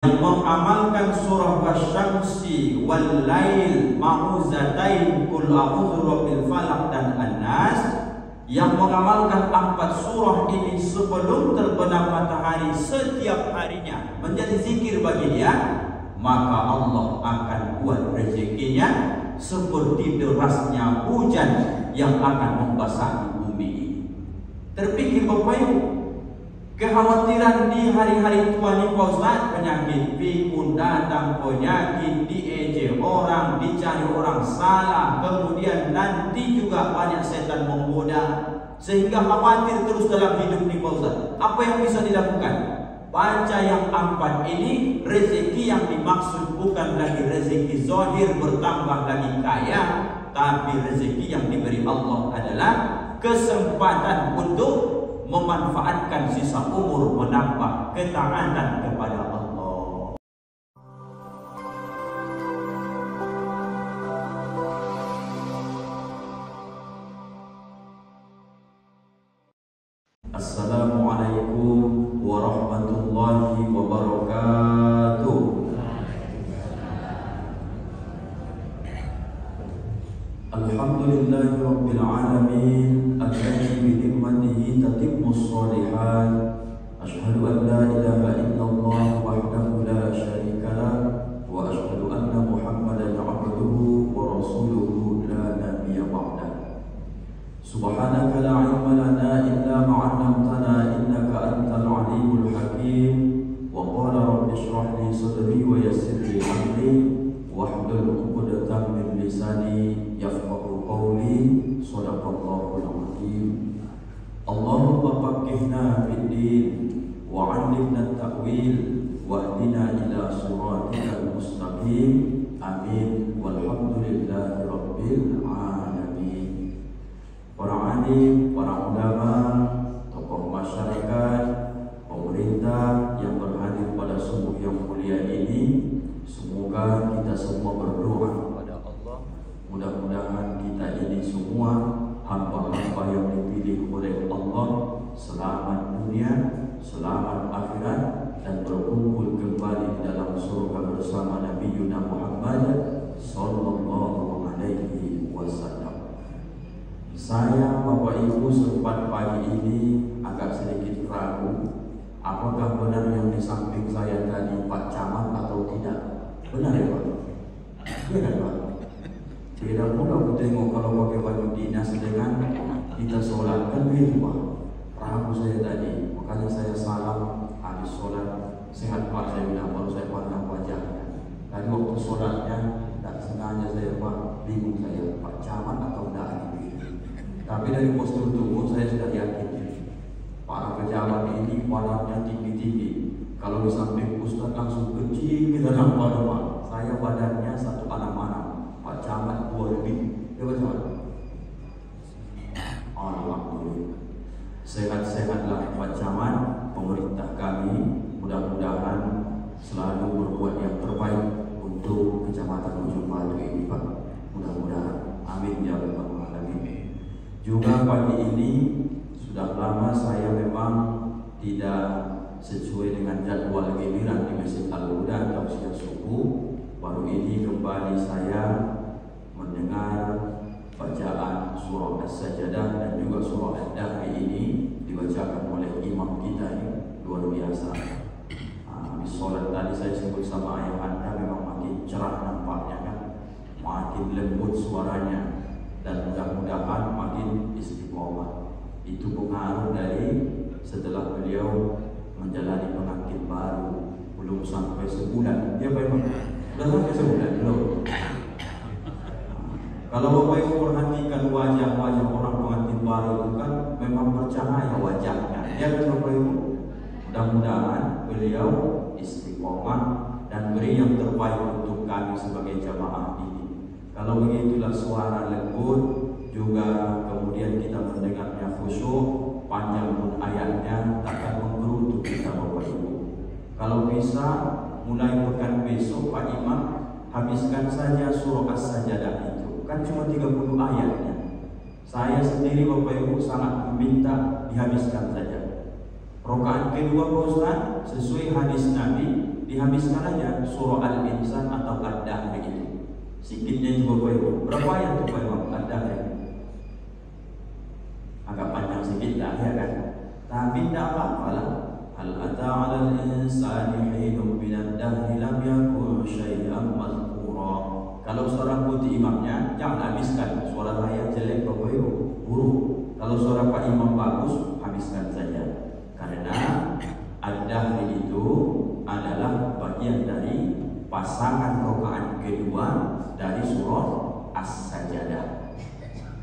yang mengamalkan surah wasyamsi wal lail ma'uzatain kul a'udzu birabbil falaq dan an-nas, yang mengamalkan 4 surah ini sebelum terbenam matahari setiap harinya menjadi zikir bagi dia, maka Allah akan buat rezekinya seperti derasnya hujan yang akan membasahi bumi ini. Terpikir Bapak Ibu, kekhawatiran di hari-hari tua ini Pak Ustaz, penyakit pikun datang, penyakit diejek orang, dicari orang salah, kemudian nanti juga banyak setan menggoda, sehingga khawatir terus dalam hidup nih Pak Ustaz. Apa yang bisa dilakukan? Baca yang 4 ini. Rezeki yang dimaksud bukan lagi rezeki zahir bertambah lagi kaya, tapi rezeki yang diberi Allah adalah kesempatan untuk memanfaatkan sisa umur menambah ketaatan kepada Allah. Assalamualaikum warahmatullahi wabarakatuh. Alhamdulillahi rabbil alamin, alladzi bi ni'matihi tatimmus shalihat. Asyhadu an la ilaha illallah wahdahu la syarika lah, wa asyhadu anna Muhammadan 'abduhu wa rasuluhu la nabiyya ba'dah. Subhanaka la 'ilma lana illa ma 'allamtana innaka antal 'alimul hakim. Wa qala rabbi shrah li sadri wa yassir li amri wahlul 'uqdatam min lisani yafqahu qawli. Shadaqallahul azim. Allahumma faqihna fid din wa 'allimna at-ta'wil wahdina ila siratikal mustaqim. Amin. Walhamdulillahi rabbil alamin. Para alim, para ulama, tokoh masyarakat, pemerintah yang berhadir pada subuh yang mulia ini, semoga kita semua berdoa kepada Allah, mudah-mudahan kita ini semua hamba-hamba yang dipilih oleh Allah selamat dunia, selamat akhirat, dan berkumpul kembali di dalam surga bersama Nabi Muhammad sallallahu alaihi wasallam. Saya, Bapak Ibu, sempat pagi ini agak sedikit ragu apakah benar yang di samping saya tadi Pak Camat atau tidak. Benar ya Pak? Benar Pak? Beda pula aku tengok kalau pakai baju dinas dengan kita sholat, kan begitu Pak. Ragu saya tadi, makanya saya salam habis sholat. Sehat Pak, saya bilang, baru saya pandang wajahnya. Tadi waktu sholatnya tak sengaja saya Pak, bingung saya Pak Camat atau tidak. Tapi dari postur tubuh saya sudah yakin para pejabat ini badannya tinggi-tinggi. Kalau di samping Ustaz langsung kecil kita nampak Pak. Saya badannya satu anak-anak, Pak Camat 2 lebih. Ya Pak Camat? Alhamdulillah. Sehat-sehatlah Pak Camat, pemerintah kami. Mudah-mudahan selalu berbuat yang terbaik untuk Kecamatan Ujung Batu ini Pak. Mudah-mudahan. Amin ya rabbal alamin. Juga pagi ini sudah lama saya memang tidak sesuai dengan jadwal giliran di Masjid Al-Huda tausiah subuh. Baru ini kembali saya mendengar bacaan surah As-Sajdah dan juga surah Ad-Dahr ini dibacakan oleh imam kita ini, luar biasa. Habis sholat tadi saya sebut sama ayah anda, memang makin cerah nampaknya kan, makin lembut suaranya, dan mudah-mudahan makin istiqomah. Itu pengaruh dari setelah beliau menjalani penyakit baru, belum sampai sebulan. Ya Pak Ibu? Sudah sampai sebulan belum? Kalau Bapak Ibu perhatikan wajah-wajah orang pengantin baru itu kan memang bercahaya wajahnya. Ya kan Bapak Ibu? Mudah-mudahan beliau istiqomah dan beri yang terbaik untuk kami sebagai jamaah ini. Kalau begitulah suara lembut, juga kemudian kita mendengarnya khusyuk, panjang pun ayatnya takkan menggerutu kita Bapak Ibu. Kalau bisa mulai pekan besok Pak Imam habiskan saja surah As-Sajdah itu, kan cuma 30 ayatnya. Saya sendiri Bapak Ibu sangat meminta dihabiskan saja. Rakaat kedua Pak Ustaz sesuai hadis Nabi dihabiskan aja surah Al-Insan atau Ad-Dahr itu. Sikitnya itu Bapak Ibu. Berapa ayat itu Bapak Ibu? Ad-Dahr agak panjang sedikit lah ya kan. Tapi tidak apa-apa lah. Hal ata 'alal insani hinun minad dahri lam yakun syai'an mazkura. Kalau suara putih imamnya jangan habiskan. Suara saya jelek Bapak Ibu, buruk. Kalau suara Pak Imam bagus, habiskan saja. Karena Ad-Dahr itu adalah bagian dari pasangan rakaat kedua dari surah As-Sajdah.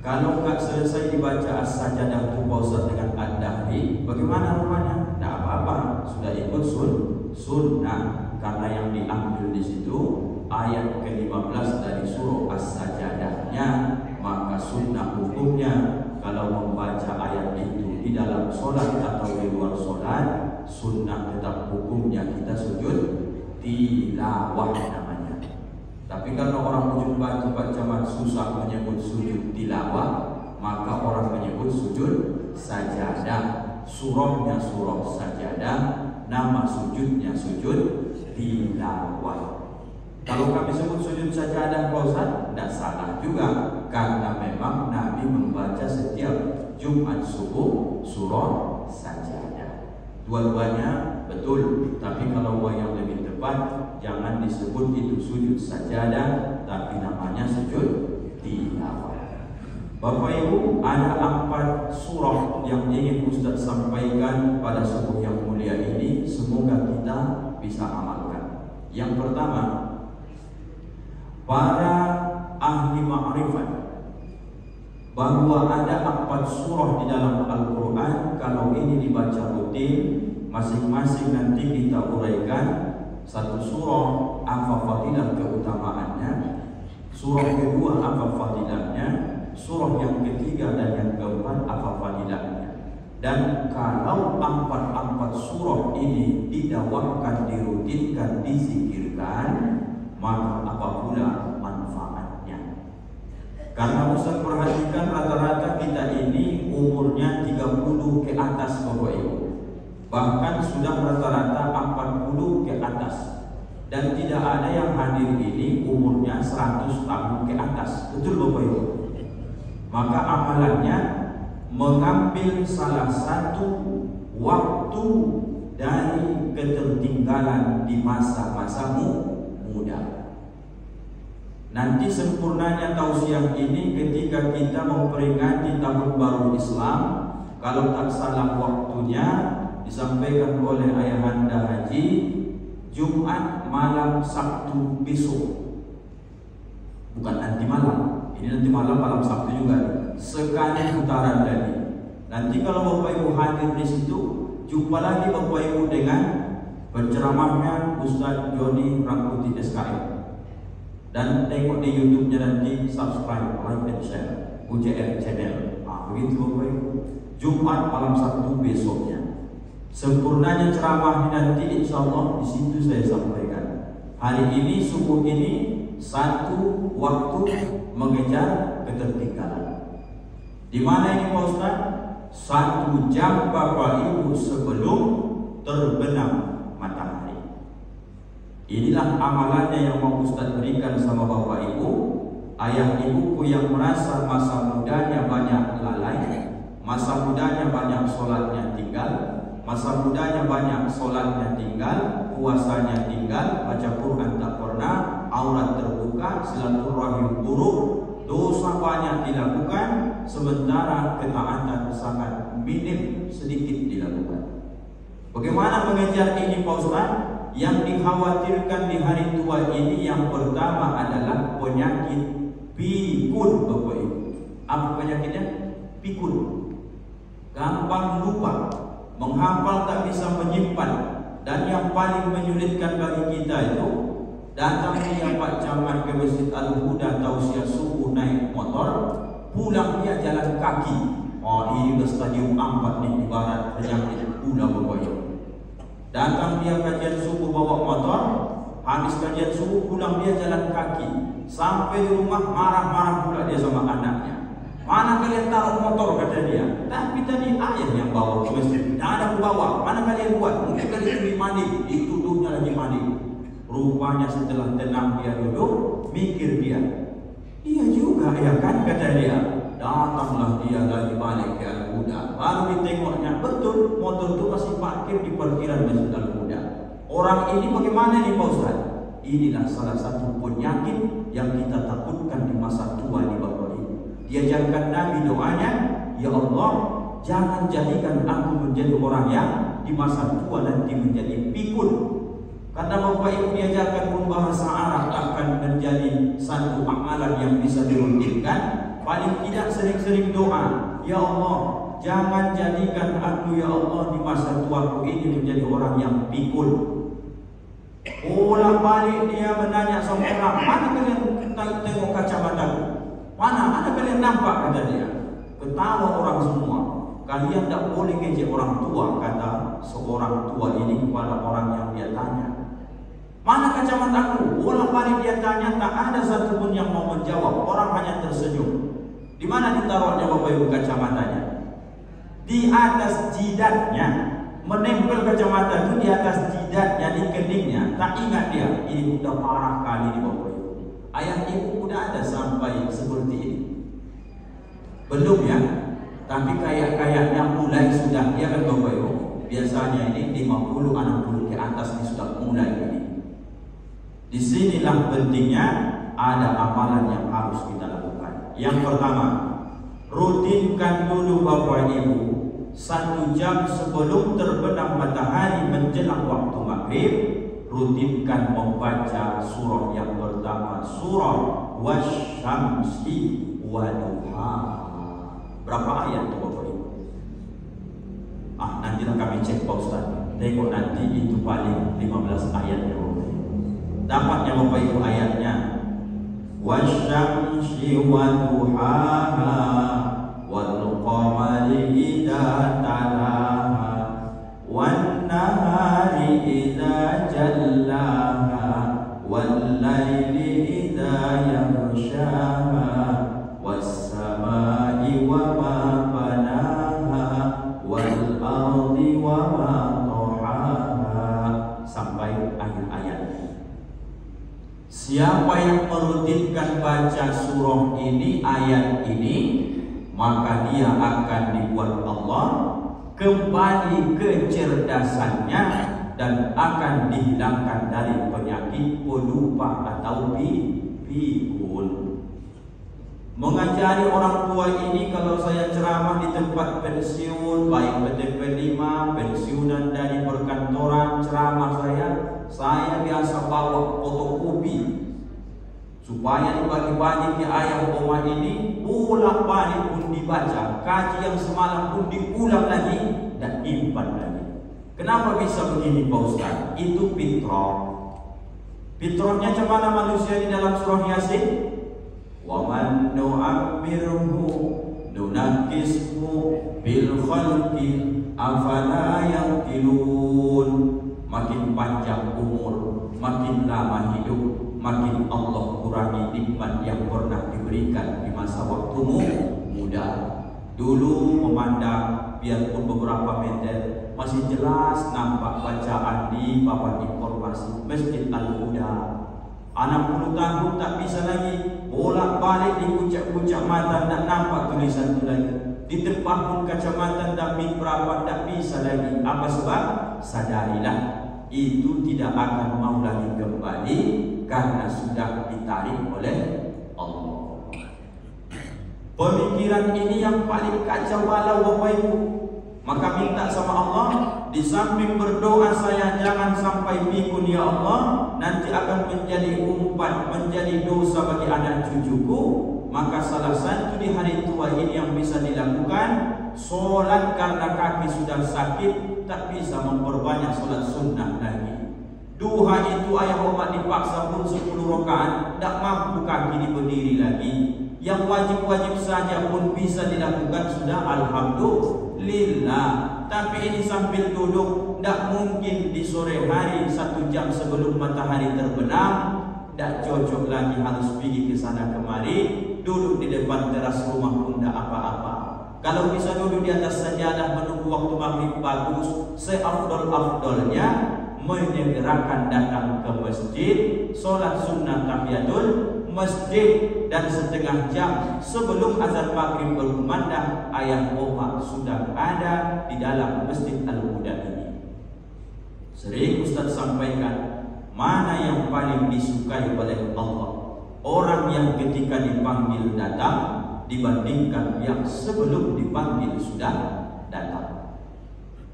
Kalau nggak selesai dibaca As-Sajdah itu Ustaz dengan Ad-Dahr, bagaimana rupanya? Tidak apa-apa, sudah ikut sunnah. Karena yang diambil di situ ayat ke-15 dari surah As-Sajadah-nya, maka sunnah hukumnya kalau membaca ayat itu di dalam sholat atau di luar sholat, sunnah tetap hukumnya kita sujud tilawah namanya. Tapi kalau orang baca susah menyebut sujud tilawah, maka orang menyebut sujud sajadah. Surahnya surah sajadah, nama sujudnya sujud tilawah. Kalau kami sebut sujud sajadah Pak Ustaz, tidak salah juga, karena memang Nabi membaca setiap Jumat subuh surah sajadah. Dua-duanya betul, tapi kalau yang lebih tepat, jangan disebut itu sujud sajadah, tapi namanya sujud tilawah. Bapak Ibu, ada 4 surah yang ingin Ustaz sampaikan pada subuh yang mulia ini. Semoga kita bisa amalkan. Yang pertama, para ahli ma'rifat bahwa ada 4 surah di dalam Al-Quran. Kalau ini dibaca rutin, masing-masing nanti kita uraikan. Satu surah apa fadilah keutamaannya, surah kedua apa fadilahnya, surah yang ketiga dan yang keempat apa fadilahnya. Dan kalau 4 surah ini didawamkan, dirutinkan, dizikirkan, maka apa pula manfaatnya? Karena Ustaz perhatikan rata-rata kita ini umurnya 30 ke atas Bapak Ibu. Bahkan sudah rata-rata 40 ke atas. Dan tidak ada yang hadir ini umurnya 100 tahun ke atas. Betul Bapak Ibu? Maka amalannya mengambil salah satu waktu dari ketertinggalan di masa-masamu muda. Nanti sempurnanya tausiah ini ketika kita memperingati tahun baru Islam. Kalau tak salah waktunya disampaikan oleh Ayahanda Haji Jumat malam Sabtu besok. Bukan nanti malam. Ini nanti malam Sabtu juga. Sekali putaran tadi. Nanti kalau Bapak Ibu hadir di situ, jumpa lagi Bapak Ibu dengan penceramahnya Ustaz Joni Rangkuti SKM. Dan tengok di YouTube-nya nanti, subscribe, like, dan share UJR channel. Begitu Bapak Ibu. Jumat malam Sabtu besoknya. Sempurnanya ceramah nanti insya Allah di situ saya sampaikan. Hari ini subuh ini satu waktu mengejar ketertinggalan. Di mana ini Pak Ustaz? 1 jam Bapak Ibu sebelum terbenam matahari. Inilah amalannya yang mau Ustaz berikan sama Bapak Ibu, ayah ibuku yang merasa masa mudanya banyak lalai, masa mudanya banyak sholatnya tinggal, masa mudanya banyak sholatnya tinggal, puasanya tinggal, baca Quran tak pernah, aurat terbuka, silaturahim buruk, dosa banyak dilakukan, sementara ketaatan sangat minim, sedikit dilakukan. Bagaimana mengejar ini Pak Ustaz? Yang dikhawatirkan di hari tua ini yang pertama adalah penyakit pikun Bapak Ibu. Apa penyakitnya? Pikun. Gampang lupa, menghafal tak bisa menyimpan. Dan yang paling menyulitkan bagi kita itu, datang dia Pak Camat ke Masjid Al-Huda tausiah subuh naik motor, pulang dia jalan kaki. Oh, ini udah stadium 4 nih, ibarat penyakit pulang Bapak Ibu. Datang dia kajian subuh bawa motor, habis kajian subuh pulang dia jalan kaki. Sampai di rumah marah-marah pula dia sama anaknya. Mana kalian taruh motor kata dia? Tapi tadi ayah yang bawa ke masjid. Tidak ada bawa. Mana kalian buat? Mungkin kalian lebih mandi. Dituduhnya lagi mandi. Rupanya setelah tenang dia duduk, mikir dia. Iya juga ya kan, kata dia. Datanglah dia lagi balik ke Al-Huda. Baru ditengoknya, betul motor itu masih parkir di parkiran Masjid Al-Huda. Orang ini bagaimana nih Pak Ustaz? Inilah salah satu penyakit yang kita takutkan di masa tua di Bapak Ibu. Diajarkan Nabi doanya, ya Allah, jangan jadikan aku menjadi orang yang di masa tua nanti menjadi pikun. Karena Bapak Ibu diajarkan pun bahasa Arab akan menjadi satu amalan yang bisa dirutinkan. Paling tidak sering-sering doa, ya Allah, jangan jadikan aku ya Allah di masa tuaku ini menjadi orang yang pikun. Bolak balik dia menanya sama orang, mana kalian tengok kacamataku? Mana kalian nampak, kata dia. Ketawa orang semua. Kalian tidak boleh ngejek orang tua, kata seorang tua ini kepada orang yang dia tanya. Mana kacamataku? Bolak balik dia tanya, tak ada satupun yang mau menjawab. Orang hanya tersenyum. Di mana ditaruhnya Bapak Ibu kacamatanya? Di atas jidatnya. Menempel kacamata itu di atas jidatnya, di keningnya. Tak ingat dia, ini udah parah kali di Bapak Ibu. Ayah ibu udah ada sampai seperti ini? Belum ya? Tapi kayak-kayaknya mulai sudah, ya kan Bapak Ibu? Biasanya ini 50-60 ke atas ini sudah mulai ini. Disinilah pentingnya ada amalan yang harus kita lakukan. Yang pertama, rutinkan dulu Bapak Ibu 1 jam sebelum terbenam matahari menjelang waktu maghrib, rutinkan membaca surah yang pertama, surah Wasyamsi waduhaha. Berapa ayat tuh Bapak Ibu? Nantilah kami cek Pak Ustaz. Tengok nanti itu paling 15 ayatnya Bapak Ibu. Dapatnya Bapak Ibu ayatnya. Wasyamsi waduhaha wal qamari idza talaha wan nahari idza jallaha wal laili idza yaghshaha was samai wa ma banaha wal ardi wa ma tahaha, sampai akhir ayat. Siapa yang merutinkan baca surah ini, ayat ini, maka dia akan dibuat Allah kembali kecerdasannya dan akan dihilangkan dari penyakit pelupa atau pikun. Mengajari orang tua ini, kalau saya ceramah di tempat pensiun, baik PTP 5, pensiunan dari perkantoran, ceramah saya biasa bawa fotokopi supaya dibagi-bagi ke ayah oma ini, bolak-balik pun dibaca, kaji yang semalam pun diulang lagi dan impan lagi. Kenapa bisa begini Pak Ustaz? Itu fitrah. Fitrahnya cemana manusia di dalam surah Yasin? Wa man nu'ammirhu nunakkishu bil khalqi afala yaqilun. Makin panjang umur, makin lama hidup, makin Allah kurangi nikmat yang pernah diberikan di masa waktumu muda. Dulu memandang biarpun beberapa meter masih jelas nampak bacaan di papan informasi Masjid Al-Huda. 60 tahun tak bisa lagi, bolak-balik di puncak-puncak mata tak nampak tulisan itu lagi. Di tempat pun kacamata tak berapa tak bisa lagi. Apa sebab? Sadarilah, itu tidak akan mau lagi kembali karena sudah ditarik oleh Allah. Pemikiran ini yang paling kacau balau Bapak Ibu. Maka minta sama Allah, di samping berdoa saya jangan sampai pikun ya Allah, nanti akan menjadi umpan, menjadi dosa bagi anak cucuku. Maka salah satu di hari tua ini yang bisa dilakukan, solat karena kaki sudah sakit, tak bisa memperbanyak solat sunnah lagi. Duha itu ayah umat dipaksa pun 10 rakaat, tak mampu kaki diberdiri lagi. Yang wajib-wajib saja pun bisa dilakukan sudah, alhamdulillah. Tapi ini sambil duduk, tak mungkin di sore hari 1 jam sebelum matahari terbenam. Tak cocok lagi, harus pergi ke sana kemari. Duduk di depan teras rumah pun tak apa-apa. Kalau bisa duduk di atas sajadah menunggu waktu maghrib bagus. Seafdol-afdolnya menyegerakan datang ke masjid, solat sunnah tahiyatul masjid, dan setengah jam sebelum azan maghrib berkumandang ayat omak sudah ada di dalam Masjid Al-Huda ini. Sering Ustaz sampaikan, mana yang paling disukai oleh Allah? Orang yang ketika dipanggil datang dibandingkan yang sebelum dipanggil sudah datang.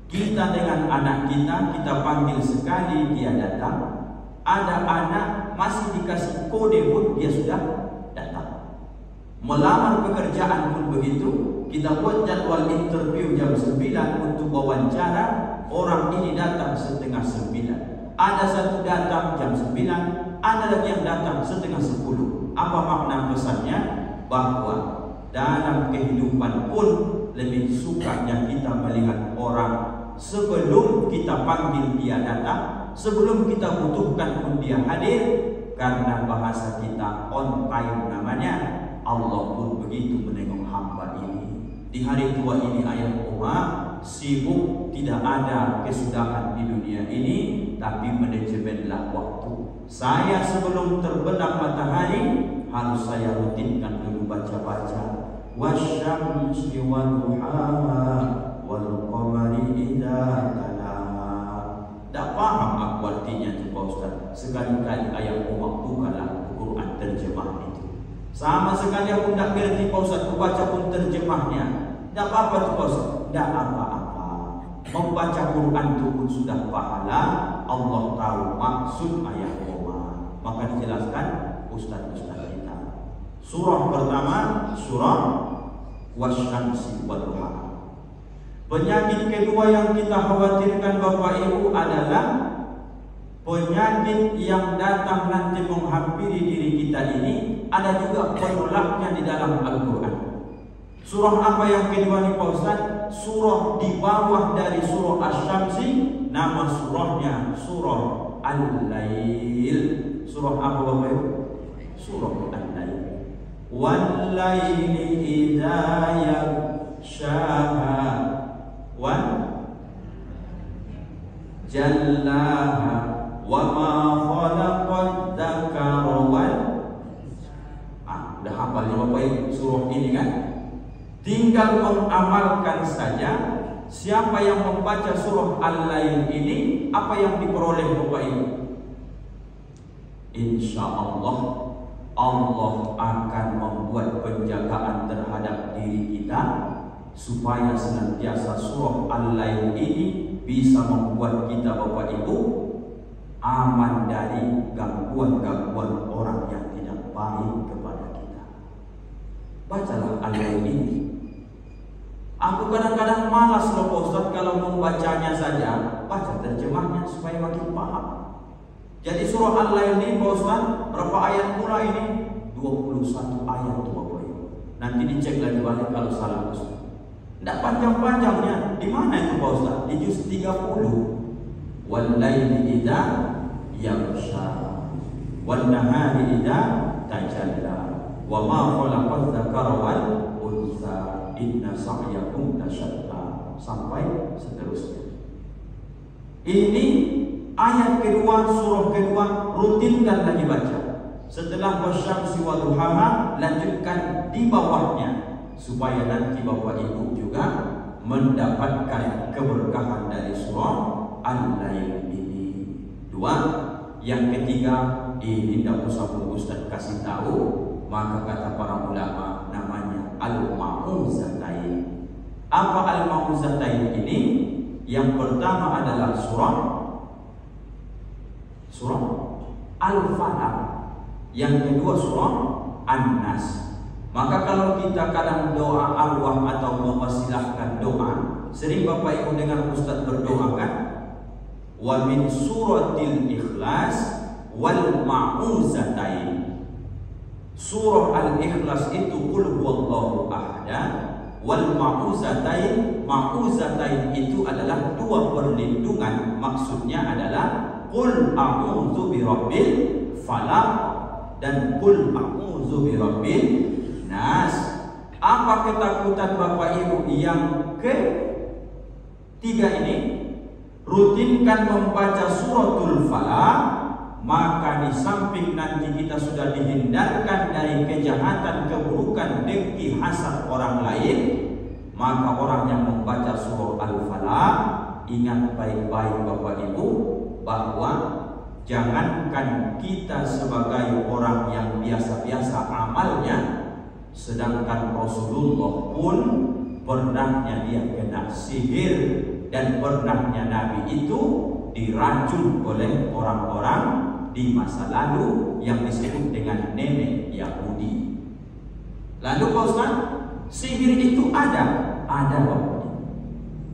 Kita dengan anak kita panggil sekali dia datang. Ada anak masih dikasih kode pun dia sudah datang. Melamar pekerjaan pun begitu. Kita buat jadwal interview jam 9 untuk wawancara. Orang ini datang setengah 9. Ada satu datang jam 9, ada lagi yang datang setengah 10. Apa makna pesannya? Bahwa dalam kehidupan pun lebih sukanya kita melihat orang sebelum kita panggil dia datang, sebelum kita butuhkan pun dia hadir. Karena bahasa kita on time namanya. Allah pun begitu menengok hamba ini. Di hari tua ini ayat Umar sibuk, tidak ada kesudahan di dunia ini, tapi manajemenlah waktu. Saya sebelum terbenam matahari harus saya rutinkan dulu baca-baca. Wasyamsi waduhaha wal qamari idza talaha. Tak paham aku artinya tu Pak Ustaz. Sekali-kali ayat Umar bukalah Quran terjemah itu. Sama sekali aku tak ngerti Pak Ustaz, aku baca pun terjemahnya. Tak apa-apa tu Pak Ustaz. Tak apa-apa. Membaca Quran itu pun sudah pahala. Allah tahu maksud ayat Umar. Maka dijelaskan Ustaz-Ustaz kita. Surah pertama, surah Wasyamsi waduhaha. Penyakit kedua yang kita khawatirkan Bapak Ibu adalah penyakit yang datang nanti menghampiri diri kita ini. Ada juga penolaknya di dalam Al-Quran. Surah apa yang kedua nih Pak Ustaz? Surah di bawah dari surah Asy-Syamsi. Nama surahnya surah Al-Lail. Surah apa Bapak Ibu? Surah Al-Lail. Wal-laili idza yaghshaha wa jallaha wa ma khalaqad dzakara wal. Udah hafalnya Bapak Ibu surah ini kan? Tinggal mengamalkan saja. Siapa yang membaca surah Al-Lail ini, apa yang diperoleh Bapak Ibu? Insya Allah Allah akan membuat penjagaan terhadap diri kita supaya senantiasa surah Al-Lail ini bisa membuat kita Bapak Ibu aman dari gangguan-gangguan orang yang tidak baik kepada kita. Bacalah Al-Lail ini. Aku kadang-kadang malas loh Pak Ustaz kalau membacanya saja. Baca terjemahnya supaya makin paham. Jadi surah Al-Lail ini Pak Ustaz, berapa ayat pula ini? 21 ayat tuh Bapak Ibu. Nanti dicek lagi balik kalau salah Ustaz. Tidak panjang-panjangnya. Di mana itu Pak Ustaz? Di juz 30. Wal-laili idza yaghsha wan nahari idza tajalla wa ma khalaqadz dzakara wal untha inna sa'yakum lasyatta, sampai seterusnya. Ini ayat kedua surah kedua, rutinkan lagi baca. Setelah wasyamsi waduhaha, lanjutkan di bawahnya supaya nanti Bapak Ibu juga mendapatkan keberkahan dari surah Al-Lail ini. Dua, yang ketiga ini tidak usah Ustaz kasih tahu, maka kata para ulama namanya Al-Ma'uzatain. Apa Al-Ma'uzatain ini? Yang pertama adalah surah Al-Falaq, yang kedua surah An-Nas. Maka kalau kita kadang doa arwah atau mewasilahkan doa, sering Bapak Ibu dengar Ustaz berdoa kan? Wa min suratil Ikhlas wal Ma'uzatain. Surah Al-Ikhlas itu qul huwallahu ahad, wal Ma'uzatain. Ma'uzatain itu adalah dua perlindungan. Maksudnya adalah qul a'udzu birabbil falaq dan qul a'udzu birabbil nas. Apa ketakutan Bapak Ibu yang ketiga ini? rutinkan membaca suratul Falaq, maka di samping nanti kita sudah dihindarkan dari kejahatan, keburukan, dengki, hasad orang lain, maka orang yang membaca surah Al-Falaq, ingat baik-baik Bapak Ibu, bahwa jangankan kita sebagai orang yang biasa-biasa amalnya, sedangkan Rasulullah pun pernahnya dia kena sihir, dan pernahnya Nabi itu diracun oleh orang-orang di masa lalu yang disebut dengan nenek Yahudi. Lalu Pak Ustaz, sihir itu ada Bapak.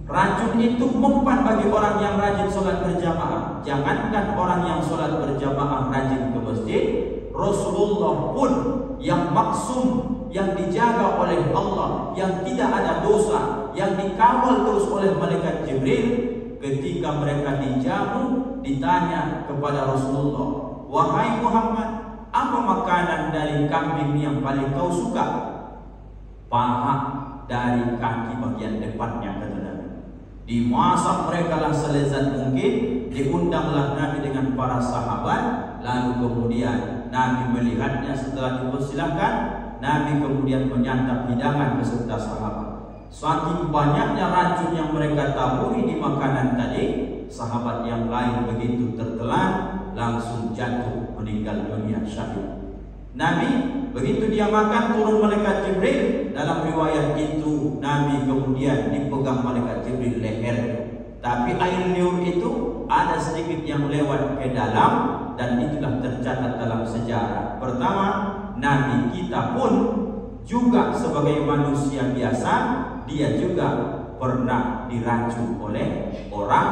Racun itu mempan bagi orang yang rajin sholat berjamaah. Jangankan orang yang sholat berjamaah rajin ke masjid, Rasulullah pun yang maksum, yang dijaga oleh Allah, yang tidak ada dosa, yang dikawal terus oleh malaikat Jibril, ketika mereka dijamu, ditanya kepada Rasulullah, "Wahai Muhammad, apa makanan dari kambing yang paling kau suka?" "Paha dari kaki bagian depannya," kata Nabi. Dimasak mereka lah selezat mungkin, diundanglah Nabi dengan para sahabat, lalu kemudian Nabi melihatnya. Setelah dipersilahkan, Nabi kemudian menyantap hidangan beserta sahabat. Saking banyaknya racun yang mereka taburi di makanan tadi, sahabat yang lain begitu tertelan, langsung jatuh meninggal dunia syahid. Nabi begitu dia makan, turun malaikat Jibril. Dalam riwayat itu Nabi kemudian dipegang malaikat Jibril leher, tapi air liur itu ada sedikit yang lewat ke dalam, dan itulah tercatat dalam sejarah. Pertama, Nabi kita pun juga sebagai manusia biasa, dia juga pernah diracun oleh orang,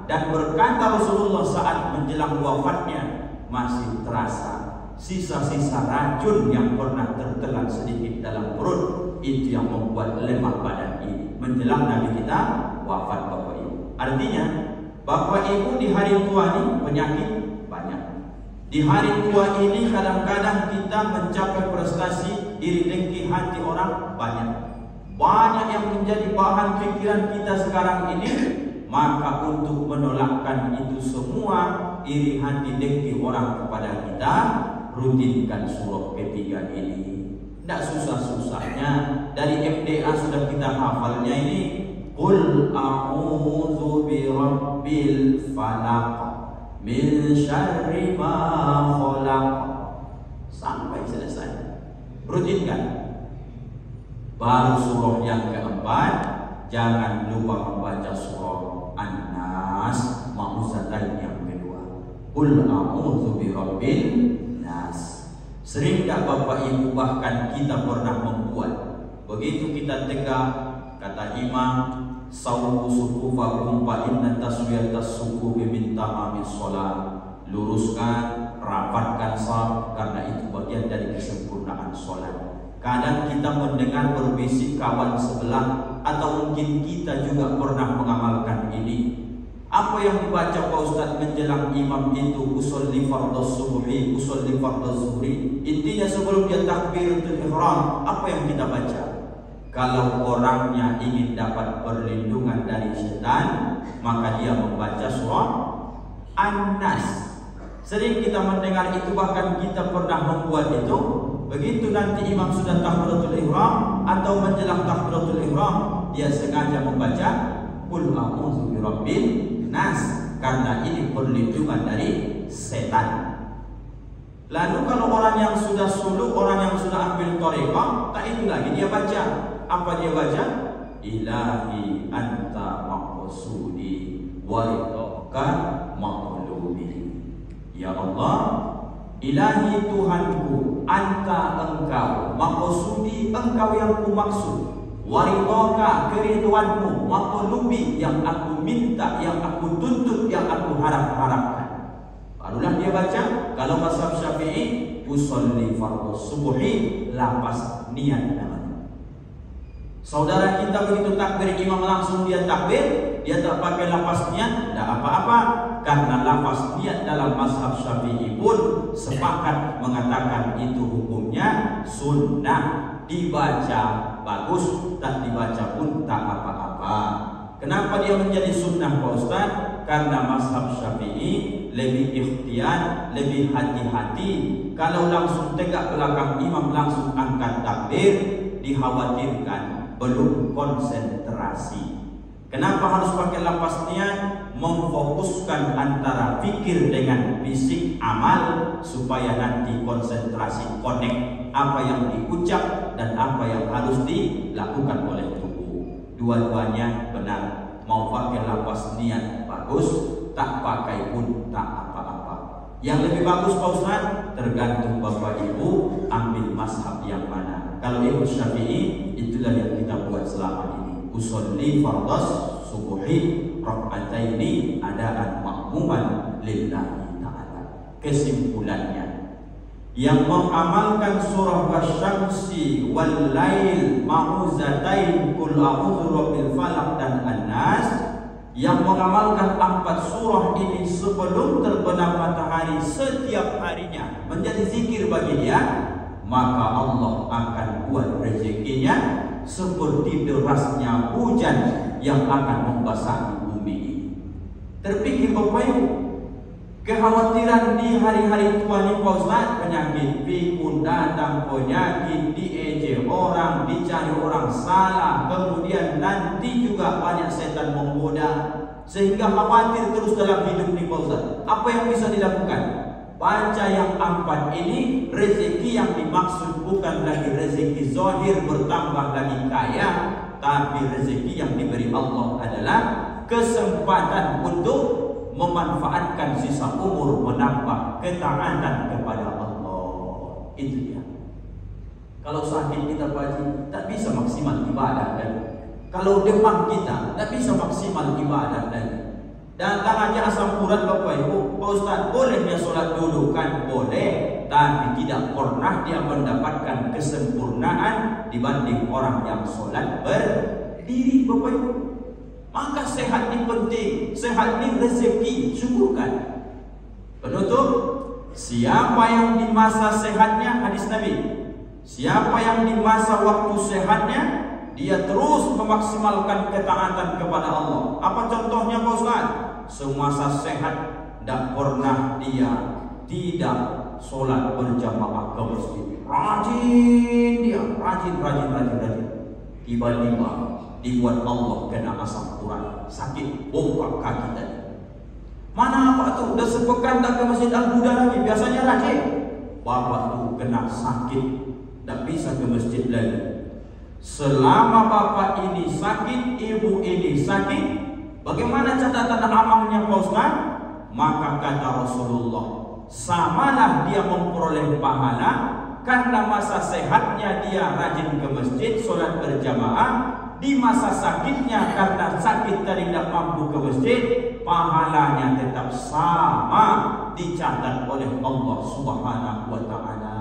dan berkata Rasulullah saat menjelang wafatnya, masih terasa sisa-sisa racun yang pernah tertelan sedikit dalam perut, itu yang membuat lemah badan ini menjelang Nabi kita wafat Bapak Ibu. Artinya Bapak Ibu, di hari tua ini penyakit banyak. Di hari tua ini kadang-kadang kita mencapai prestasi, iri dengki hati orang banyak. Banyak yang menjadi bahan pikiran kita sekarang ini. Maka untuk menolakkan itu semua, iri hati dengki orang kepada kita, rutinkan surah ketiga ini. Tidak susah-susahnya, dari MDA sudah kita hafalnya ini. Qul a'udzu birabbil falaq min syarri ma khalaq, sampai selesai. Rutinkan. Baru surah yang keempat, jangan lupa membaca surah An-Nas, Ma'uzatain yang kedua. Qul a'udzu birabbil nas. Sering tak Bapak Ibu, bahkan kita pernah membuat, begitu kita tegak, kata imam, sawu sufufakum fa inna taswiyatas sufufi min tamamis shalah. Luruskan, rapatkan shaf, karena itu bagian dari kesempurnaan sholat. Kadang kita mendengar berbisik kawan sebelah, atau mungkin kita juga pernah mengamalkan ini. Apa yang dibaca Pak Ustaz menjelang imam itu? Usolli fardhu subuhi, usolli fardhu zuhri. Intinya sebelum dia takbiratul ihram, apa yang kita baca? Kalau orangnya ingin dapat perlindungan dari setan, maka dia membaca surah An-Nas. Sering kita mendengar itu, bahkan kita pernah membuat itu. Begitu nanti imam sudah takbiratul ihram atau menjelang takbiratul ihram, dia sengaja membaca Qul a'udzu birabbil nas, karena ini perlindungan dari setan. Lalu kalau orang yang sudah suluk, orang yang sudah ambil thariqah, tak itu lagi dia baca. Apa dia baca? Ilahi anta maqsudi wa ridaka maqlubi. Ya Allah, ilahi Tuhanku, anta engkau, maqsudi engkau yang ku maksud, waridaka keriduanmu, maqlubi yang aku minta, yang aku tuntut, yang aku harapkan. Barulah dia baca. Kalau mazhab Syafi'i, usolli fardhu subuhi, lapas niat namanya. Saudara kita begitu takbir imam langsung dia takbir, dia tak pakai lapas niat, tidak apa-apa, karena lapas niat dalam mazhab Syafi'i pun sepakat mengatakan itu hukumnya sunnah. Dibaca bagus, tak dibaca pun tak apa-apa. Kenapa dia menjadi sunnah Pak Ustaz? karena mazhab Syafi'i lebih ikhtiar, lebih hati-hati. Kalau langsung tegak belakang imam, langsung angkat takbir, dikhawatirkan belum konsentrasi. Kenapa harus pakai lapas niat? Memfokuskan antara fikir dengan fisik amal supaya nanti konsentrasi, connect apa yang diucap dan apa yang harus dilakukan oleh tubuh. Dua-duanya benar. Mau pakai lapas niat bagus, tak pakai pun tak apa-apa. Yang lebih bagus Pak Ustaz, tergantung Bapak Ibu ambil mazhab yang mana. Kalau Imam Syafi'i, itulah yang kita buat selama ini. Usolli fardhas subuhi rak'ataini adaan ma'muman lillahi ta'ala. Kesimpulannya, yang mengamalkan surah wasyamsi wal lail ma'uzatain kul a'udzu birabbil falaq dan an-nas, yang mengamalkan 4 surah ini sebelum terbenam matahari setiap harinya menjadi zikir bagi dia, maka Allah akan buat rezekinya seperti derasnya hujan yang akan membasahi bumi ini. Terpikir Bapak Ibu, kekhawatiran di hari-hari tua ini Pak Ustaz, penyakit pikun datang, penyakit diejek orang, dicari orang salah, kemudian nanti juga banyak setan menggoda, sehingga khawatir terus dalam hidup ini Pak Ustaz. Apa yang bisa dilakukan? Baca yang 4 ini. Rezeki yang dimaksud bukan lagi rezeki zahir bertambah lagi kaya, tapi rezeki yang diberi Allah adalah kesempatan untuk memanfaatkan sisa umur menambah ketaatan kepada Allah. Itu dia. Kalau sakit kita Pak Haji, tak bisa maksimal ibadah lagi. Kalau demam kita tak bisa maksimal ibadah lagi. Datang aja asam urat Bapak Ibu, Pak Ustaz, boleh dia sholat dulu? Kan boleh, tapi tidak pernah dia mendapatkan kesempurnaan dibanding orang yang sholat berdiri Bapak Ibu. Maka sehat ini penting, sehat ini rezeki, syukurkan. Penutup, siapa yang di masa sehatnya, hadis Nabi, siapa yang di masa waktu sehatnya dia terus memaksimalkan ketaatan kepada Allah. Apa contohnya Pak Ustaz? Semasa sehat tidak pernah dia tidak sholat berjamaah ke masjid. Rajin dia, rajin. Tiba-tiba dibuat Allah kena asam urat, sakit bongkak kaki tadi. Mana apa tuh? Udah sepekan tak ke masjid Al-Huda lagi, biasanya rajin. Bapak tuh kena sakit, tak bisa ke masjid lagi. Selama bapak ini sakit, ibu ini sakit, bagaimana catatan amalnya Pak Ustaz? Maka kata Rasulullah, samalah dia memperoleh pahala karena masa sehatnya dia rajin ke masjid, sholat berjamaah. Di masa sakitnya karena sakit tadi tidak mampu ke masjid, pahalanya tetap sama dicatat oleh Allah Subhanahu wa Ta'ala.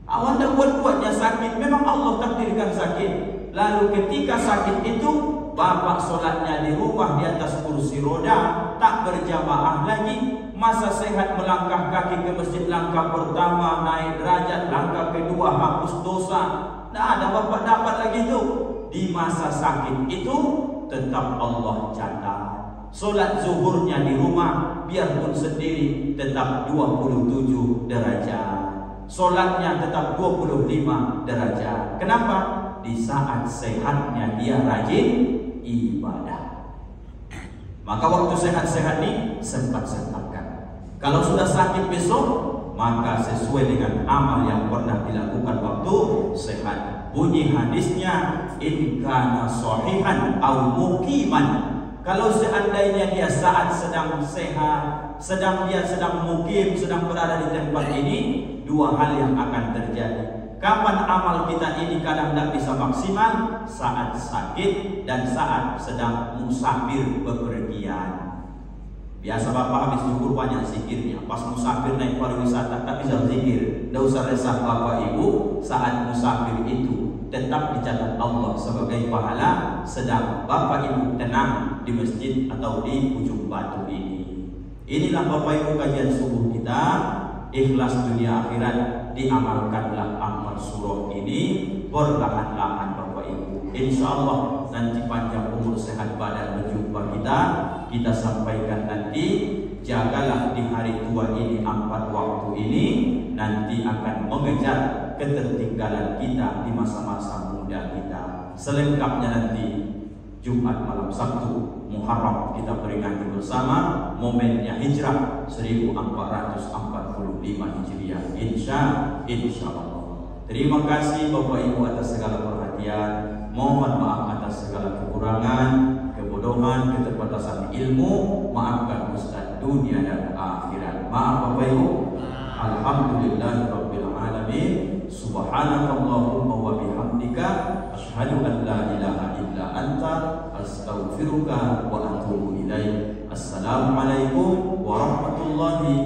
Awak dah buat-buatnya sakit, memang Allah takdirkan sakit. Lalu ketika sakit itu, bapak sholatnya di rumah di atas kursi roda, tak berjamaah lagi. Masa sehat melangkah kaki ke masjid, langkah pertama naik derajat, langkah kedua hapus dosa. Tidak ada bapak dapat lagi itu. Di masa sakit itu tetap Allah catat. Solat zuhurnya di rumah biarpun sendiri tetap 27 derajat. Solatnya tetap 25 derajat. Kenapa? Di saat sehatnya dia rajin ibadah. Maka waktu sehat-sehat ini sempat-sempatkan. Kalau sudah sakit besok, maka sesuai dengan amal yang pernah dilakukan waktu sehat. Bunyi hadisnya, in kana sahihan au muqiman. Kalau seandainya dia saat sedang sehat, sedang mukim, sedang berada di tempat ini, dua hal yang akan terjadi. Kapan amal kita ini kadang tidak bisa maksimal? Saat sakit dan saat sedang musafir bepergian. Biasa bapak habis zuhur banyak zikirnya. Pas musafir naik pariwisata tak bisa zikir. Tidak usah resah bapak ibu. Saat musafir itu tetap dicatat Allah sebagai pahala sedang bapak ibu tenang di masjid atau di ujung batu ini. Inilah bapak ibu kajian subuh kita. Ikhlas dunia akhirat, diamalkanlah amal surah ini perlahan-lahan bapak ibu. Insya Allah nanti panjang umur sehat badan berjumpa kita sampaikan nanti. Jagalah di hari tua ini 4 waktu ini, nanti akan mengejar ketertinggalan kita di masa-masa muda kita. Selengkapnya nanti Jumat malam Sabtu Muharram kita peringati bersama momennya hijrah 1445 Hijriah. Insya Allah. Terima kasih Bapak Ibu atas segala perhatian. Mohon maaf atas segala kekurangan, kebodohan, keterbatasan ilmu. Maafkan Ustaz dunia dan akhirat. Maaf Bapak Ibu. Alhamdulillahirabbil alamin. Subhanakallahumma wa bihamdika asyhadu an la ilaha illa anta astaghfiruka wa atubu ilaik. Assalamualaikum warahmatullahi